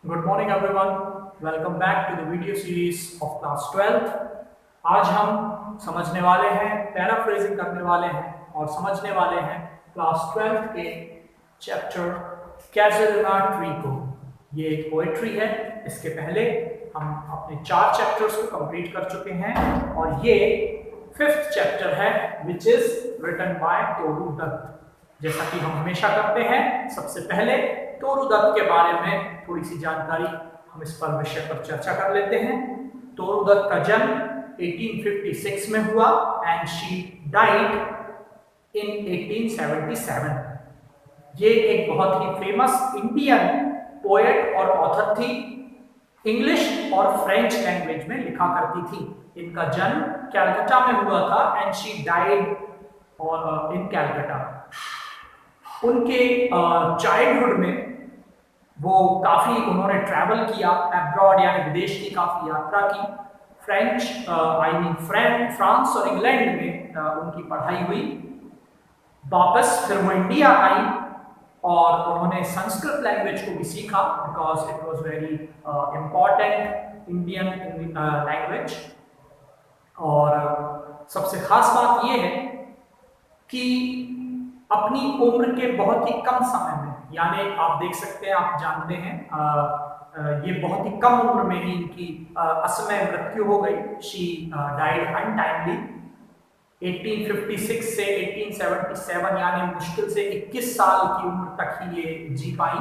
Good morning everyone, welcome back to the video series of class 12th। आज हम समझने वाले हैं, पैराफ्रेजिंग करने वाले हैं और समझने वाले हैं क्लास 12th के चैप्टर कैजुलिना ट्री को। ये एक पोएट्री है। इसके पहले हम अपने 4 चैप्टर्स को कंप्लीट कर चुके हैं और ये 5th चैप्टर है which is written by Toru Dutt. जैसा कि हम हमेशा करते हैं, सबसे पहले तोरू दत्त के बारे में थोड़ी सी जानकारी हम इस पर विषय पर चर्चा कर लेते हैं। तोरू दत्त का जन्म 1856 में हुआ एंड शी डाइड इन 1877। ये एक बहुत ही फेमस इंडियन पोएट और ऑथर थी। इंग्लिश और फ्रेंच लैंग्वेज में लिखा करती थी। इनका जन्म कैलकाटा में हुआ था एंड शी डाइड और इन कैलकाटा। उनके चाइल्डहुड में वो काफ़ी उन्होंने ट्रैवल किया अब्रॉड, यानी विदेश की काफ़ी यात्रा की। फ्रांस और इंग्लैंड में उनकी पढ़ाई हुई। वापस फिर वो इंडिया आई और उन्होंने संस्कृत लैंग्वेज को भी सीखा because it was very important Indian language. और सबसे खास बात ये है कि अपनी उम्र के बहुत ही कम समय में, यानी आप देख सकते हैं, आप जानते हैं ये बहुत ही कम उम्र में ही इनकी असमय मृत्यु हो गई। शी डाइड अनटाइमली 1856 से 1877, यानी मुश्किल से 21 साल की उम्र तक ही ये जी पाई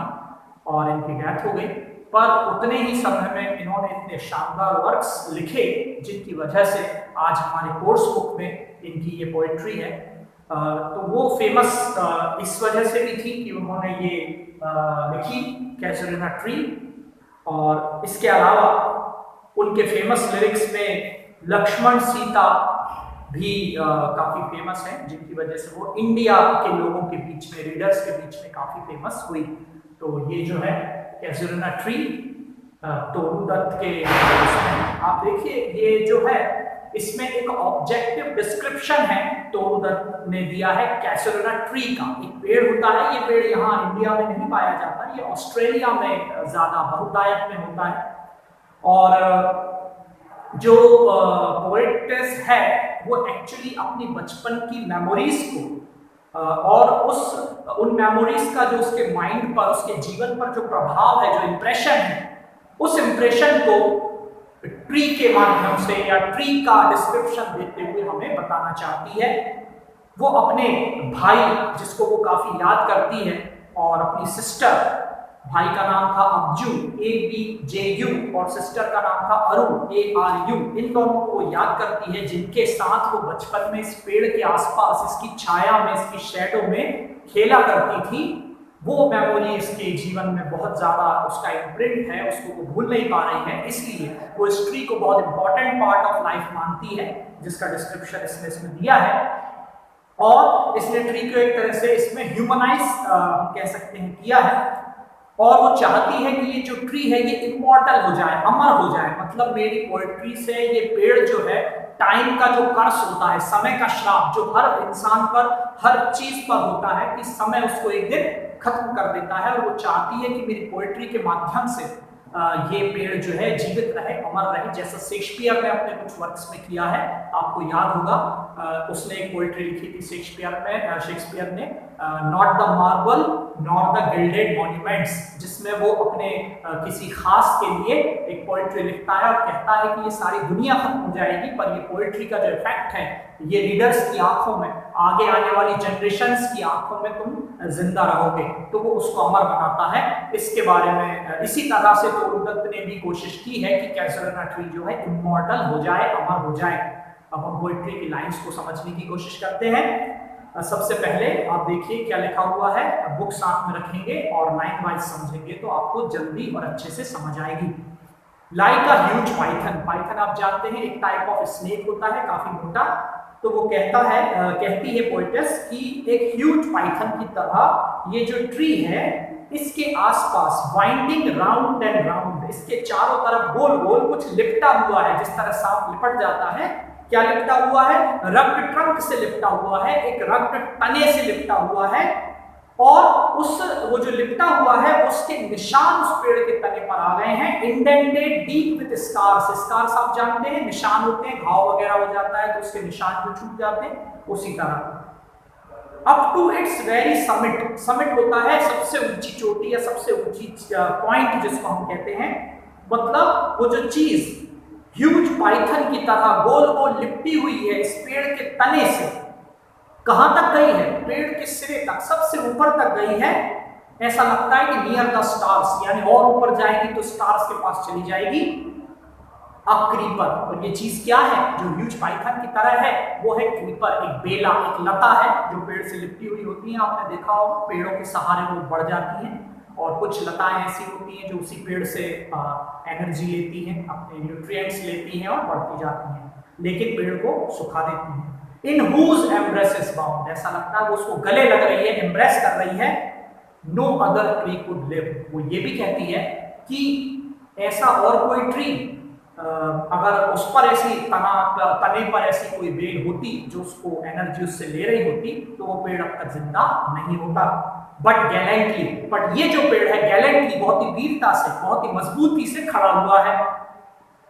और इनकी डेथ हो गई। पर उतने ही समय में इन्होंने इतने शानदार वर्क्स लिखे जिनकी वजह से आज हमारे कोर्स बुक में इनकी ये पोएट्री है। तो वो फेमस इस वजह से भी थी कि उन्होंने ये लिखी कैजुलिना ट्री। और इसके अलावा उनके फेमस लिरिक्स में लक्ष्मण सीता भी काफ़ी फेमस हैं, जिनकी वजह से वो इंडिया के लोगों के बीच में, रीडर्स के बीच में काफ़ी फेमस हुई। तो ये जो है कैजुलिना ट्री तोरू दत्त के आप देखिए, ये जो है इसमें एक ऑब्जेक्टिव डिस्क्रिप्शन है तोरू दत्त ने दिया है कैजुलिना ट्री का। एक पेड़ होता है, ये पेड़ यहाँ इंडिया में नहीं पाया जाता, ये ऑस्ट्रेलिया में ज़्यादा बहुतायत में होता है। और जो पोएट्स है वो एक्चुअली अपनी बचपन की मेमोरीज को और उन मेमोरीज का जो उसके माइंड पर, उसके जीवन पर जो प्रभाव है, जो इम्प्रेशन है, उस इम्प्रेशन को ट्री के माध्यम से या ट्री का डिस्क्रिप्शन देते हुए हमें बताना चाहती है। वो अपने भाई, जिसको वो काफी याद करती है, और अपनी सिस्टर, भाई का नाम था अब्जू ABJU और सिस्टर का नाम था अरु ARU, इन दोनों को वो याद करती है जिनके साथ वो बचपन में इस पेड़ के आसपास, इसकी छाया में, इसकी शैडो में खेला करती थी। वो मेमोरी इसके जीवन में बहुत ज़्यादा उसका इम्प्रिंट है, उसको वो भूल नहीं पा रही है, इसलिए वो इस ट्री को बहुत इंपॉर्टेंट पार्ट ऑफ लाइफ मानती है, जिसका डिस्क्रिप्शन इसमें दिया है। और इसने ट्री को एक तरह से इसमें ह्यूमनाइज कह सकते हैं किया है। और वो चाहती है कि ये जो ट्री है ये इमॉर्टल हो जाए, अमर हो जाए। मतलब मेरी पोएट्री से ये पेड़ जो है, टाइम का जो कर्स होता है, समय का श्राप जो हर इंसान पर, हर चीज पर होता है कि समय उसको एक दिन खत्म कर देता है, और वो चाहती है कि मेरी पोएट्री के माध्यम से ये पेड़ जो है जीवित रहे, अमर रहे, जैसा शेक्सपियर ने अपने कुछ वर्क्स में किया है। आपको याद होगा उसने एक पोएट्री लिखी थी शेक्सपियर ने not the marble not the gilded monuments, जिसमें वो अपने किसी खास के लिए एक पोएट्री लिखता है और कहता है कि ये सारी दुनिया खत्म हो जाएगी, पर ये पोएट्री का जो इफेक्ट है ये रीडर्स की आंखों में, आगे आने वाली जनरेशन्स की आंखों में तुम जिंदा रहोगे। तो वो उसको अमर बनाता है। इसके बारे में इसी तरह से तोरू दत्त ने भी कोशिश की है कि कैजुलिना ट्री जो है इमॉर्टल हो जाए, अमर हो जाए। अब हम पोएट्री की लाइंस को समझने की कोशिश करते हैं। सबसे पहले आप देखिए क्या लिखा हुआ है, बुक साथ में रखेंगे और लाइन वाइज समझेंगे तो आपको जल्दी और अच्छे से समझ आएगी। Like a huge Python, Python आप जानते हैं एक टाइप ऑफ स्नेक होता है, काफी मोटा। तो वो कहती है पोएटेस कि एक ह्यूज पाइथन की तरह ये जो ट्री है, इसके आसपास वाइंडिंग राउंड एंड राउंड, इसके चारों तरफ गोल गोल कुछ लिपटा हुआ है, जिस तरह सांप लिपट जाता है। क्या लिपटा हुआ है? रग्ड ट्रंक से लिपटा हुआ है, एक रग्ड तने से लिपटा हुआ है। और उस वो जो लिपटा हुआ है उसके निशान उस पेड़ के तने पर आ गए हैं, indented deep with scars. Scars आप जानते हैं निशान होते हैं, घाव वगैरह हो जाता है तो उसके निशान जो छूट जाते हैं, उसी तरह। Up to its very summit, summit होता है सबसे ऊंची चोटी या सबसे ऊंची पॉइंट जिसको हम कहते हैं, मतलब वो जो चीज ह्यूज पाइथन की तरह गोल गोल लिपटी हुई है इस पेड़ के तने से, कहां तक गई है, पेड़ के सिरे तक, सबसे ऊपर तक गई है। ऐसा लगता है कि नियर द स्टार्स, यानी और ऊपर जाएगी तो स्टार्स के पास चली जाएगी। अब क्रीपर, और ये चीज क्या है जो ह्यूज पाइथन की तरह है, वो है क्रीपर, एक बेला, एक लता है जो पेड़ से लिपटी हुई होती है। आपने देखा होगा पेड़ों के सहारे वो बढ़ जाती हैं, और कुछ लताएं ऐसी होती हैं जो उसी पेड़ से एनर्जी लेती हैं, अपने न्यूट्रिएंट्स लेती हैं और बढ़ती जाती हैं, लेकिन पेड़ को सुखा देती हैं। In whose embrace is bound, ऐसा लगता है वो उसको गले लग रही है, एम्ब्रेस कर रही है। No other tree could live, वो ये भी कहती है कि ऐसा और कोई ट्री, अगर उस पर ऐसी तने पर ऐसी कोई बेल होती जो उसको एनर्जी उससे ले रही होती तो वो पेड़ अब तक जिंदा नहीं होता। बट गैलेंटली, बट ये जो पेड़ है गैलेंटली, बहुत ही वीरता से, बहुत ही मजबूती से खड़ा हुआ है।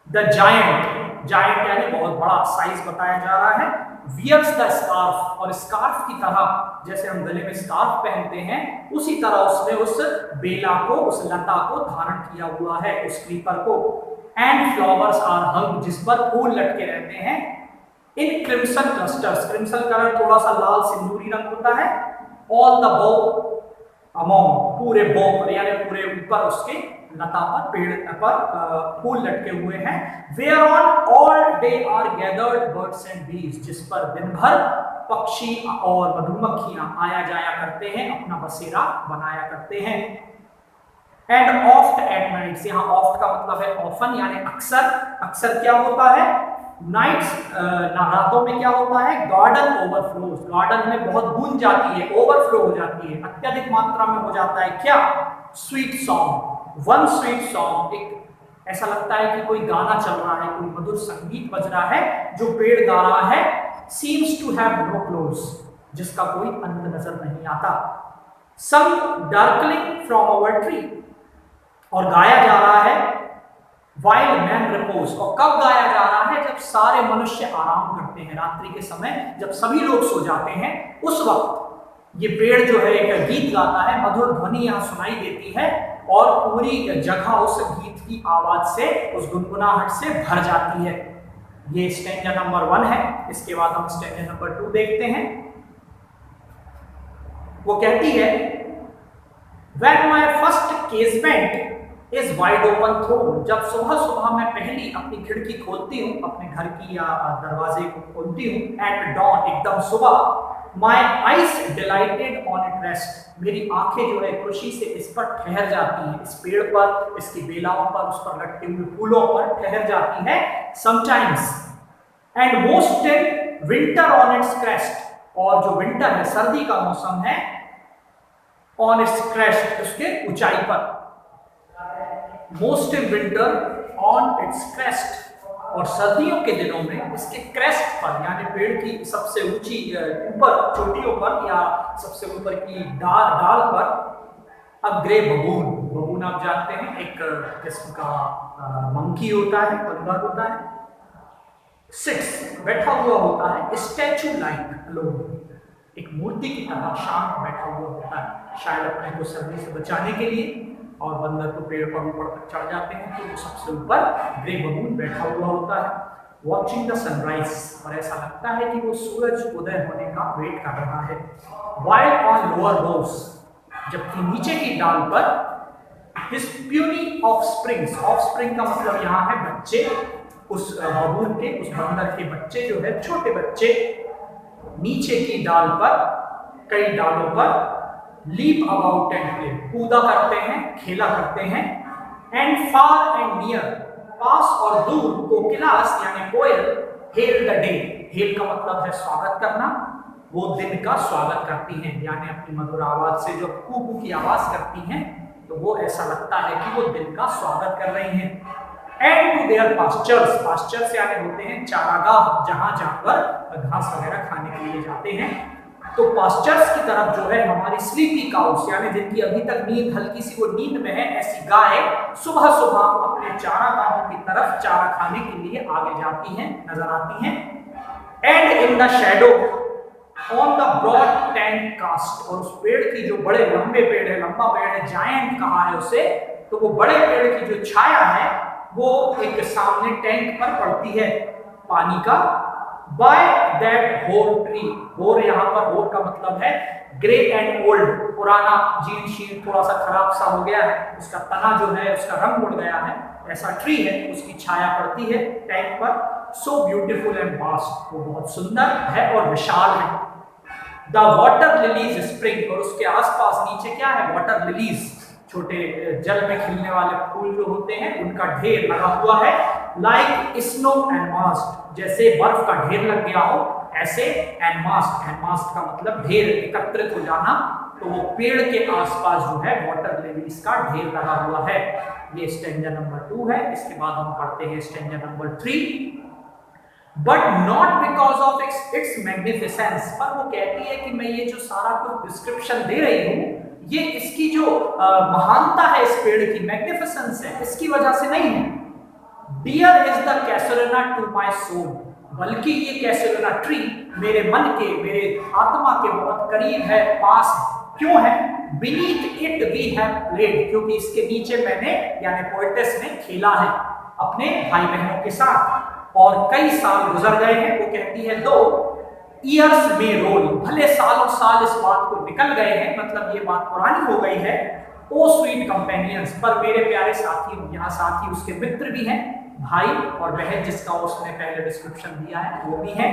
द जायंट, जायंट यानी बहुत बड़ा साइज बताया जा रहा है। वियर्स द स्कार्फ, और स्कार्फ की तरह जैसे हम गले में स्कार्फ पहनते हैं उसी तरह उसने उस बेला को, उस लता को धारण किया हुआ है, उस क्रीपर को। एंड फ्लावर्स आर हंग, जिस पर फूल लटके रहते हैं, इन क्रिम्सन क्लस्टर्स, क्रिम्सन कलर थोड़ा सा लाल सिंदूरी रंग होता है। ऑल द बो अमोंग, पूरे बो पर यानी पूरे ऊपर उसके लता पर, पेड़ पर फूल लटके हुए हैं। Where on all day are gathered birds and bees, जिस पर दिन भर पक्षी और मधुमक्खियां आया जाया करते हैं, अपना बसेरा बनाया करते हैं। एंड ऑफ्ट एट नाइट्स, यहाँ ऑफ्ट का मतलब है ऑफन यानी अक्सर। अक्सर क्या होता है, नाइट्स, रातों में क्या होता है, गार्डन ओवरफ्लोज, गार्डन में बहुत गूंज जाती है, ओवरफ्लो हो जाती है, अत्यधिक मात्रा में हो जाता है क्या, sweet song, one sweet song, एक ऐसा लगता है कि कोई गाना चल रहा है, कोई मधुर संगीत बज रहा है जो पेड़ गा रहा है। Seems to have no close, जिसका कोई अंत नजर नहीं आता। Some darkling from our tree, और गाया जा रहा है वाइल मैन रिपोज, और कब गाया जा रहा है, जब सारे मनुष्य आराम करते हैं, रात्रि के समय जब सभी लोग सो जाते हैं, उस वक्त ये पेड़ जो है एक गीत गाता है, मधुर ध्वनि यहाँ सुनाई देती है और पूरी जगह उस गीत की आवाज से, उस गुनगुनाहट से भर जाती है। ये स्टैंजा नंबर 1 है। इसके बाद हम स्टैंजा नंबर 2 देखते हैं। वो कहती है, When my first casement is wide open thrown, जब सुबह सुबह मैं पहली अपनी खिड़की खोलती हूँ, अपने घर की या दरवाजे को खोलती हूँ, at dawn, एकदम सुबह, my eyes delighted on it rest, मेरी आंखें जो है खुशी से इस पर ठहर जाती हैं, इस पेड़ पर, इसकी बेलाओं पर, उस पर लटके हुए फूलों पर ठहर जाती है। Sometimes and most in winter on its crest, और जो विंटर है, सर्दी का मौसम है, on its crest, उसके ऊंचाई पर, most in winter on its crest, और सर्दियों के दिनों में इसके क्रेस्ट पर यानी पेड़ की सबसे ऊंची ऊपर चोटियों पर या सबसे ऊपर की डाल पर, अब ग्रे बबून, बबून आप जानते हैं एक किस्म का मंकी होता है, बंदर होता है, सिट्स, बैठा हुआ होता है, स्टैचू लाइक अलोन, एक मूर्ति की तरह शांत बैठा हुआ होता है, शायद अपने को सर्दी से बचाने के लिए। और बंदर तो पेड़ पर ऊपर तक चढ़ जाते हैं तो वो सबसे ऊपर ग्रे बबून बैठा हुआ होता है, वॉचिंग द सनराइज, और ऐसा लगता है कि वो सूरज उदय होने का वेट कर रहा है। वाइल ऑन लोअर बोस, जबकि नीचे की डाल पर हिज प्यूनी ऑफस्प्रिंग्स, ऑफस्प्रिंग का मतलब यहाँ है बच्चे, उस बबून के, उस बंदर के बच्चे जो है, छोटे बच्चे नीचे की डाल पर, कई डालों पर लीप अबाउट एंड प्ले, कूदा करते हैं, खेला करते हैं। एंड फार एंड नियर, पास और दूर, कोकिलास यानी कोयल, हेल द डे, हेल का मतलब है स्वागत करना, वो दिन का स्वागत करती हैं, यानी अपनी मधुर आवाज से जो कू की आवाज करती हैं तो वो ऐसा लगता है कि वो दिन का स्वागत कर रही हैं। And to their pastures, pastures यानी होते हैं चारागाह, जहां जानवर घास वगैरह खाने के लिए जाते हैं। तो पास्चर्स की तरफ जो है हमारी स्लीपी काउस यानी जिनकी अभी तक नींद हल्की सी वो नींद में है, ऐसी गाय सुबह सुबह अपने चारागाहों की तरफ चारा खाने के लिए आगे जाती हैं, नजर आती हैं। And in the shadow on the broad tank cast, और उस पेड़ की जो बड़े लंबे पेड़ है, लंबा पेड़ है, जायंट कहा है उसे, तो वो बड़े पेड़ की जो छाया है वो एक सामने टैंक पर पड़ती है पानी का। बाय दैट होर ट्री, होर यहाँ पर होर का मतलब है ग्रे एंड ओल्ड, पुराना, जीर्ण शीर्ण, थोड़ा सा खराब सा हो गया है, उसका तना जो है उसका रंग उड़ गया है, ऐसा ट्री है, उसकी छाया पड़ती है टैंक पर। सो ब्यूटीफुल एंड वास्ट, वो बहुत सुंदर है और विशाल है। द वाटर लिलीज स्प्रिंग, और उसके आसपास नीचे क्या है, वाटर लिलीज, छोटे जल में खिलने वाले फूल जो होते हैं उनका ढेर लगा हुआ है। लाइक स्नो एंड मास्ट, जैसे बर्फ का ढेर लग गया हो ऐसे। एंड मास्ट का मतलब ढेर, एकत्रित हो जाना, तो वो पेड़ के आसपास जो है वाटर लिलीज का ढेर लगा हुआ है। ये स्टैंजा नंबर 2 है। इसके बाद हम पढ़ते हैं stanza number 3। But not because of its magnificence, पर वो कहती है कि मैं ये जो सारा कुछ डिस्क्रिप्शन दे रही हूँ, ये इसकी जो महानता है इस पेड़ की, मैग्निफिसेंस है, इसकी वजह से नहीं है। Dear is the Casuarina to my soul, बल्कि ये कैसुलिना ट्री मेरे मन के, मेरे आत्मा के बहुत करीब है, पास है। क्यों है? Beneath it we have played, क्योंकि इसके नीचे मैंने यानी पोएटेस ने खेला है अपने भाई बहनों के साथ, और कई साल गुजर गए हैं। वो कहती है दो ईयर्स में रोल, भले सालों साल इस बात को निकल गए हैं, मतलब ये बात पुरानी हो गई है। ओ स्वीट कंपेनियंस, पर मेरे प्यारे साथी, यहाँ साथी उसके मित्र भी हैं, भाई और बहन, जिसका उसने पहले डिस्क्रिप्शन दिया है वो भी है।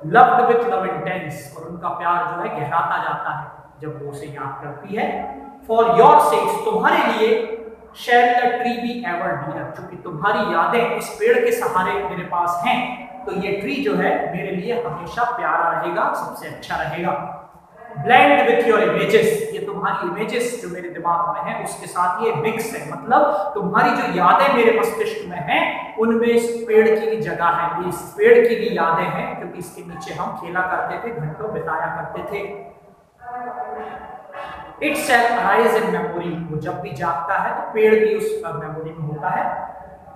लव्ड विथ लव इंटेंस, और उनका प्यार जो है गहराता जाता है जब वो उसे याद करती है। फॉर योर सेक्स, तुम्हारे लिए, shall the tree be ever dear, क्योंकि तुम्हारी यादें इस पेड़ के सहारे मेरे पास हैं, तो ये ट्री जो है मेरे लिए हमेशा प्यारा रहेगा, सबसे अच्छा रहेगा। ब्लेंड विथ योर इमेजेस, ये तुम्हारी इमेजेस जो मेरे दिमाग में है उसके साथ ये मिक्स है, मतलब तुम्हारी जो यादें मेरे मस्तिष्क में हैं उनमें इस पेड़ की भी जगह है, ये इस पेड़ की भी यादें हैं, क्योंकि इसके नीचे हम खेला करते थे, घंटों बिताया करते थे। It shall arise in memory, वो जब भी जागता है तो पेड़ भी उस मेमोरी में होता है।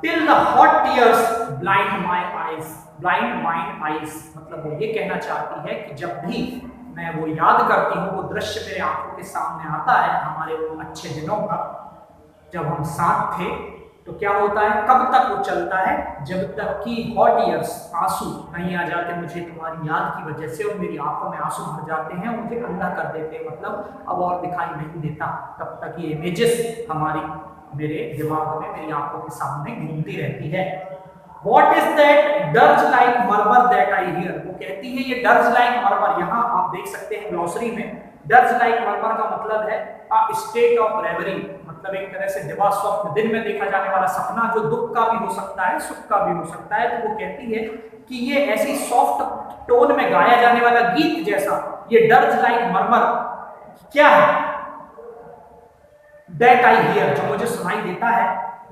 Till the hot tears blind my eyes, blind mind eyes, मतलब वो ये कहना चाहती है कि जब भी मैं वो याद करती हूँ, वो दृश्य मेरे आंखों के सामने आता है हमारे वो अच्छे दिनों का, जब हम साथ थे, तो क्या होता है, कब तक वो चलता है, जब तक कि हॉट ईयर्स, आंसू नहीं आ जाते मुझे तुम्हारी याद की वजह से, और मेरी आंखों में आंसू भर जाते हैं, मुझे अंधा कर देते हैं, मतलब अब और दिखाई नहीं देता, तब तक ये इमेजेस हमारी, मेरे दिमाग में, मेरी आंखों के सामने घूमती रहती है। What is that dirge like murmur that I hear, वो कहती है ये डर्ज लाइक मरमर, यहाँ आप देख सकते हैं ग्लॉसरी में, डर्ज लाइक मरमर का मतलब है स्टेट ऑफ रेवरी, मतलब एक तरह से दिवा स्वप्न, दिन में देखा जाने वाला सपना जो दुख का भी हो सकता है, सुख का भी हो सकता है। तो वो कहती है कि ये ऐसी सॉफ्ट टोन में गाया जाने वाला गीत जैसा, ये डर्ज लाइक मरमर क्या है, दैट आई हियर, जो मुझे सुनाई देता है,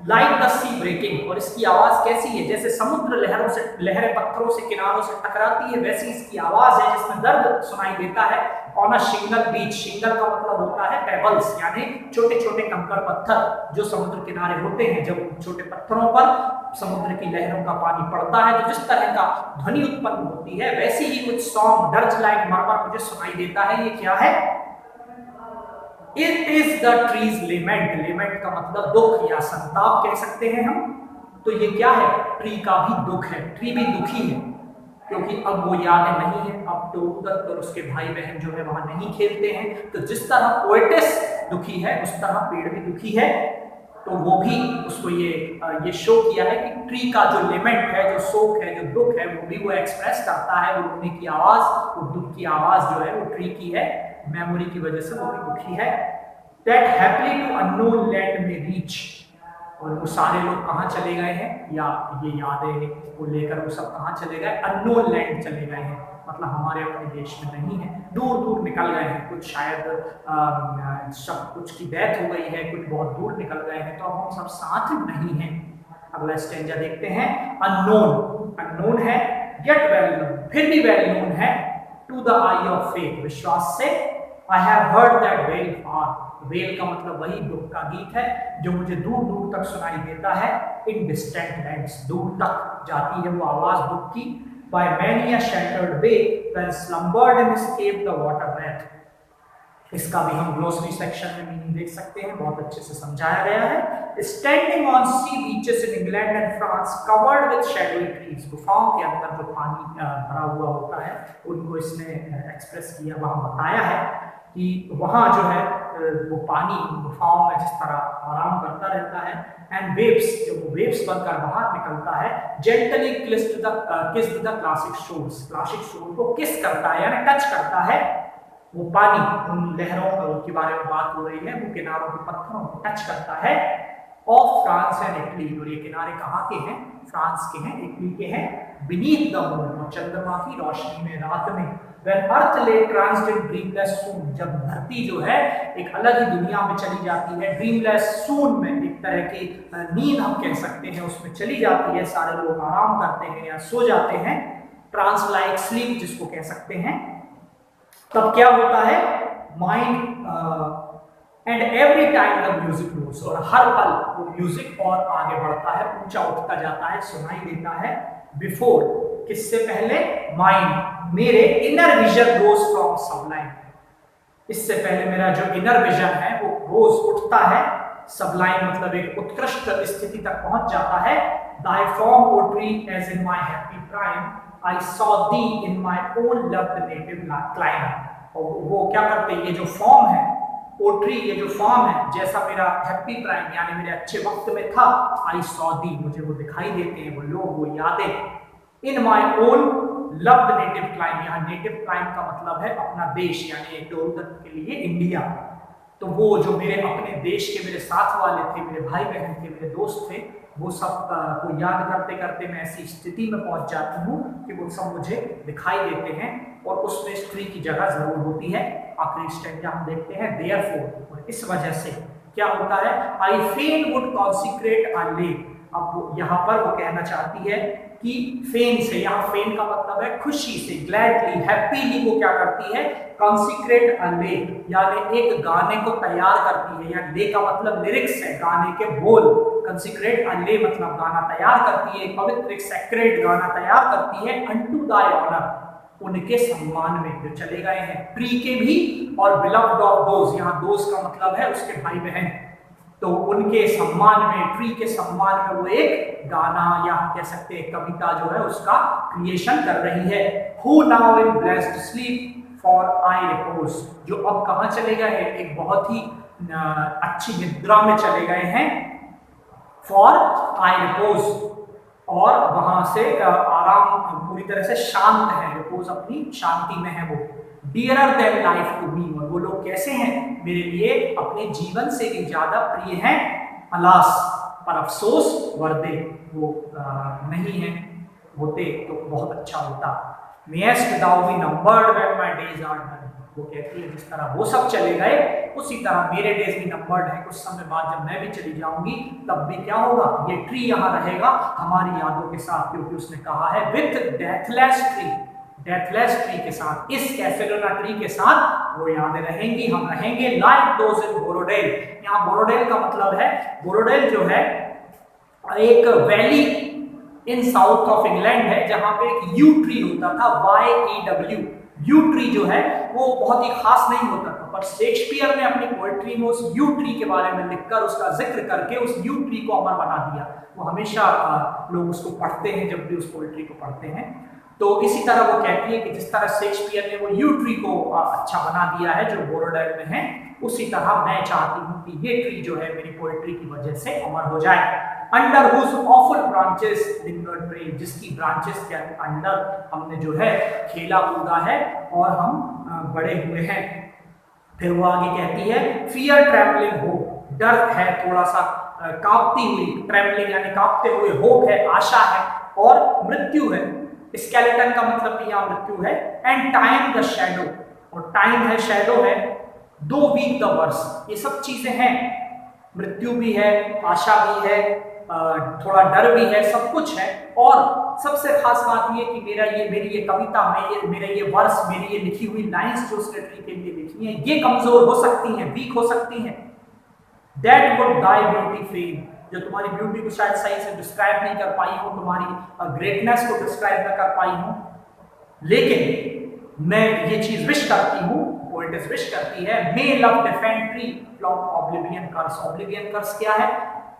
लाइक द सी ब्रेकिंग, और इसकी आवाज कैसी है, जैसे समुद्र लहरों से, लहरें पत्थरों से, किनारों से टकराती है, वैसी इसकी आवाज है जिसमें दर्द सुनाई देता है। ऑन अ शिंगल बीच, शिंगल का मतलब होता है पेबल्स, यानी छोटे छोटे कंकड़ पत्थर जो समुद्र किनारे होते हैं, जब छोटे पत्थरों पर समुद्र की लहरों का पानी पड़ता है तो जिस तरह का ध्वनि उत्पन्न होती है, वैसी ही कुछ सॉन्ग डर्ज लाइक मरमर मुझे सुनाई देता है। ये क्या है? It is the tree's lament, lament का मतलब दुख या संताप कह सकते हैं हम। तो ये क्या है? ट्री का भी दुख है, ट्री भी दुखी है, क्योंकि अब वो यादें नहीं है, अब तो उधर पर उसके भाई बहन जो है वहां नहीं खेलते हैं। तो जिस तरह पोएटेस दुखी है उस तरह पेड़ भी दुखी है। तो वो भी उसको ये शो किया है कि ट्री का जो लेमेंट है, जो शोक है, जो दुख है, वो भी वो एक्सप्रेस करता है, वो रोने की आवाज, वो दुख की आवाज जो है वो ट्री की है, मेमोरी की वजह से वो भी दुखी है। That happily to unknown land में रीच, और वो सारे लोग कहाँ चले गए हैं, या ये यादें को लेकर वो सब कहाँ चले गए, अननोन लैंड चले गए हैं, मतलब हमारे अपने देश में नहीं है, दूर दूर निकल गए हैं। कुछ शायद सब कुछ की डेथ हो गई है, कुछ बहुत दूर निकल गए हैं, तो अब हम सब साथ नहीं हैं। अगला स्टेंजा देखते हैं। अननोन, अननोन है, गेट वेल नोन, फिर भी वेल नोन है। To the eye of faith, विश्वास से। I have heard that well far, well का मतलब वही दुख का गीत है जो मुझे दूर दूर तक सुनाई देता है। इन डिस्टेंट लैंड्स, दूर तक जाती है वो आवाज दुख की। By many a sheltered way when slumbered and escaped the water breath. इसका भी हम ग्लोसरी सेक्शन में मीनिंग देख सकते हैं, बहुत अच्छे से समझाया गया है। Standing on sea beaches in England and France covered with shadowy trees, गुफाओं के अंदर जो पानी भरा हुआ होता है उनको इसने एक्सप्रेस किया, वहां बताया है कि वहां जो है वो पानी गुफाओं में जिस तरह आराम करता रहता है। एंड वेव्स, जब वो वेव्स बनकर बाहर निकलता है, gently kissed the classic shores, classic शोर को किस करता है यानी टच करता है वो पानी, उन लहरों के बारे में बात हो रही है, वो किनारों के पत्थरों को टच करता है। ऑफ फ्रांस एंड इटली, और ये किनारे कहाँ के हैं? फ्रांस के हैं, इटली के हैं। बीनीथ द मून, और चंद्रमा की रोशनी में, रात में। When Earth lay tranced in dreamless swoon, जब धरती जो है एक अलग ही दुनिया में चली जाती है, ड्रीमलेस सून में, एक तरह की नींद हम कह सकते हैं, उसमें चली जाती है, सारे लोग आराम करते हैं या सो जाते हैं, ट्रांस लाइक स्लीप जिसको कह सकते हैं। तब क्या होता है? Mind and every time the music grows, और हर पल वो म्यूजिक और आगे बढ़ता है, ऊंचा उठता जाता है, सुनाई देता है। बिफोर, किससे पहले? माइंड, मेरे inner vision rose from sublime, इससे पहले मेरा जो इनर विजन है वो रोज उठता है, सबलाइन मतलब एक उत्कृष्ट स्थिति तक पहुंच जाता है। Thy form O tree as in my happy prime, I saw thee in my own loved native clime. और वो क्या करते हैं, ये जो फॉर्म है पोट्री, ये जो फॉर्म है, जैसा मेरा हैप्पी प्राइम यानी मेरे अच्छे वक्त में था, आई सॉ दी, मुझे वो दिखाई देते हैं वो लोग, वो यादें। In my own loved native clime, यहाँ नेटिव क्लाइम का मतलब है अपना देश, यानी एक के लिए इंडिया। तो वो जो मेरे अपने देश के मेरे साथ वाले थे, मेरे भाई बहन थे, मेरे दोस्त थे, वो सब को याद करते करते मैं ऐसी स्थिति में पहुंच जाती हूँ कि वो सब मुझे दिखाई देते हैं, और उसमें स्त्री की जगह जरूर होती है। आखिरी स्टेंजा हम देखते हैं, देयरफॉर, और इस वजह से क्या होता है? आई फेन वुड कॉन्सिक्रेट अ लेक। अब यहाँ पर वो कहना चाहती है कि फेन से, यहाँ फेन का मतलब है खुशी से, ग्लैडली, हैप्पीली वो क्या करती है? कॉन्सिक्रेट अ लेक, यानी एक गाने को तैयार करती है, या ले का मतलब लिरिक्स है, गाने के बोल। कंसिक्रेट अ ले मतलब गाना तैयार करती है, पवित्र एक सेक्रेट गाना तैयार करती है। अनटू दाय ऑनर, उनके सम्मान में, जो चले गए हैं, ट्री के भी, और बिलव्ड ऑफ दोज, यहाँ दोज का मतलब है उसके भाई बहन, तो उनके सम्मान में, ट्री के सम्मान में वो एक गाना या कह सकते हैं कविता जो है उसका क्रिएशन कर रही है। Who now in blessed sleep for I repose, जो अब कहाँ चले गए हैं? एक बहुत ही अच्छी निद्रा में चले गए हैं। फॉर आई रिपोज, और वहां से आराम, पूरी तरह से शांत है, रिपोज अपनी शांति में है वो। Dearer than life to me, और वो लोग कैसे हैं? मेरे लिए अपने जीवन से भी ज्यादा प्रिय हैं। अलास, पर अफसोस, वर्दे, वो नहीं है, होते तो बहुत अच्छा होता। Mayst thou be numbered when my days are done, वो कहती है जिस तरह वो सब चले गए उसी तरह मेरे डेज भी नंबर्ड है, कुछ समय बाद जब मैं भी चली जाऊंगी तब भी क्या होगा? ये ट्री यहाँ रहेगा हमारी यादों के साथ, क्योंकि उसने कहा है with deathless tree, deathless tree के साथ, इस कैफेलोना ट्री के साथ वो यादें रहेंगी, हम रहेंगे। लाइक दोज इन बोरोडेल, यहाँ बोरोडेल का मतलब है, बोरोडेल जो है एक valley in south of England है, जहां पे एक यू ट्री होता था, YEW। यू ट्री जो है वो बहुत ही खास नहीं होता था, पर शेक्सपियर ने अपनी पोएट्री में उस यू ट्री के बारे में लिखकर उसका जिक्र करके उस यू ट्री को अमर बना दिया। वो हमेशा लोग उसको पढ़ते हैं जब भी उस पोएट्री को पढ़ते हैं। तो इसी तरह वो कहती है कि जिस तरह शेक्सपियर ने वो यू ट्री को अच्छा बना दिया है जो बोरोडेल में है, उसी तरह मैं चाहती हूँ कि ये ट्री जो है मेरी पोएट्री की वजह से अमर हो जाए। Under whose awful branches lingered prey, जिसकी ब्रांचेस के अंडर हमने जो है खेला कूदा है और हम बड़े हुए हैं। फिर वो आगे कहती है फियर ट्रैवलिंग होप, डर है थोड़ा सा कांपती हुई, ट्रैवलिंग यानी कांपते हुए, होप है आशा है, और मृत्यु है, स्केलेटन का मतलब भी यहाँ मृत्यु है। एंड टाइम द शैडो, और टाइम है, शैडो है, दो वीक द वर्स, ये सब चीजें हैं। मृत्यु भी है, आशा भी है, थोड़ा डर भी है, सब कुछ है। और सबसे खास बात ये कि मेरी ये कविता, मेरा ये वर्ष, मेरी ये लिखी हुई लाइंस जो उस लड़की के लिए लिखी हैं, ये कमजोर हो सकती हैं, वीक हो सकती हैं। That would die beauty fame, जो तुम्हारी ब्यूटी को शायद सही से डिस्क्राइब नहीं कर पाई हो, तुम्हारी ग्रेटनेस को डिस्क्राइब न कर पाई हो, लेकिन मैं ये चीज विश करती हूँ, पोएटिस विश करती है, may love defend tree from oblivion curse. Oblivion curse क्या है?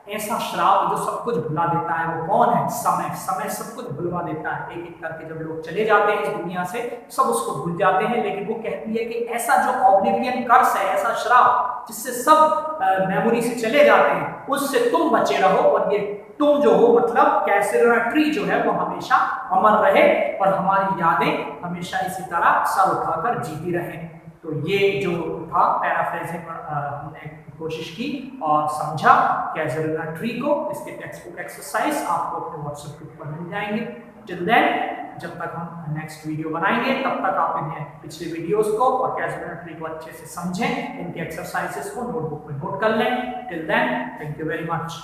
ऐसा श्राप जो सब कुछ भुला देता है। वो कौन है? समय। समय सब कुछ भुलवा देता है। एक एक करके जब लोग चले जाते हैं इस दुनिया से, सब उसको भूल जाते हैं। लेकिन वो कहती है कि ऐसा जो ऑब्लिवियन कर्स है, ऐसा श्राप जिससे सब मेमोरी से चले जाते हैं, उससे तुम बचे रहो। और ये तुम जो हो मतलब कैसेरोना ट्री जो है वो हमेशा अमर रहे और हमारी यादें हमेशा इसी तरह सर उठाकर जीती रहे। तो ये जो था पैराफ्रेजिंग हमने कोशिश की और समझा कैसेरोना ट्री को। इसके टेक्स्ट बुक एक्सरसाइज आपको अपने व्हाट्सएप ग्रुप पर मिल जाएंगे। टिल देन, जब तक हम नेक्स्ट वीडियो बनाएंगे तब तक आप इन्हें पिछले वीडियोस को और कैसेरोना ट्री को अच्छे से समझें, इनके एक्सरसाइजेस को नोटबुक में नोट कर लें। Till then, thank you very much.